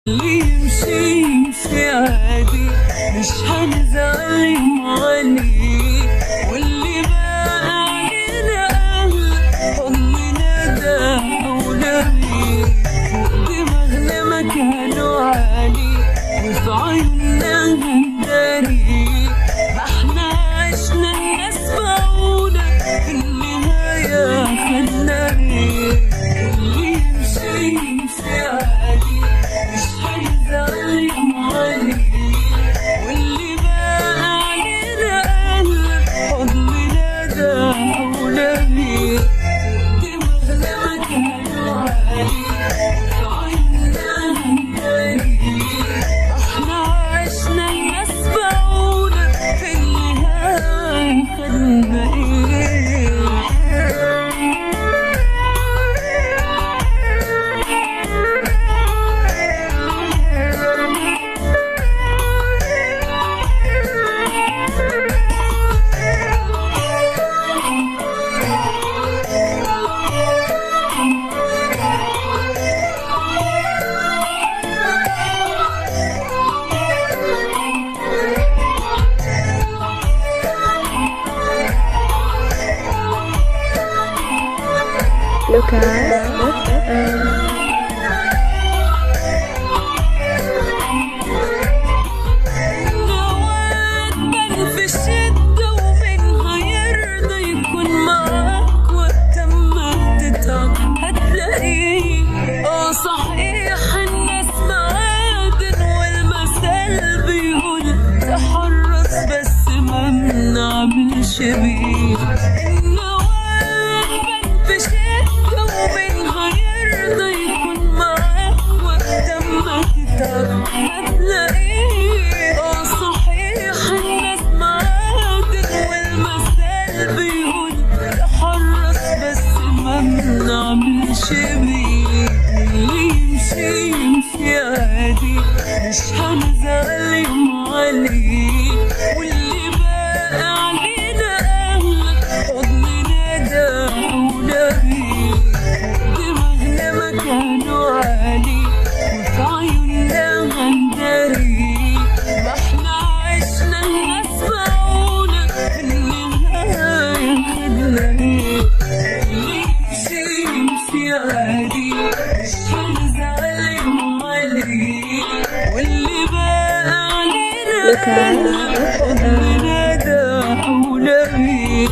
اللي يمشي يمشي عادي، مش هنزعل يوم عليه، واللي بقى علينا أهل حضننا ده أولوي، فوق دماغنا مكانه عالي وفي عيوننا هنداري، ما احنا عشنا الناس باعونا في النهاية خدنا ايه. اللي يمشي يمشي عادي، مش هنزعل يوم عليه، واللي بقى علينا أهل حضننا ده أولوي، دماغنا مكانه عالي وفي عيوننا هنداري، احنا عشنا الناس باعونا في النهاية خدنا ايه. Lucas. نواد بل في الشدة ومنها يرضى يكون معاك وقت ما تتعب هتلاقيه. صحيح الناس معادن والمثل بيقول تحرص بس ما بنعملش بيه. هتلاقيه صحيح الناس معادن والمثل بيقول تحرص بس ما بنعملش بيه. اللي يمشي يمشي عادي، مش هنزعل يوم عليه، واللي بقى علينا أهل حضننا ده أولوي، دماغنا مكانه عالي وفي عيوننا هنداري، ما احنا عشنا الناس باعونا في النهاية خدنا ايه. اللي يمشي يمشي عادي، مش هنزعل يوم عليه، واللي بقى علينا حضننا ده أولوي.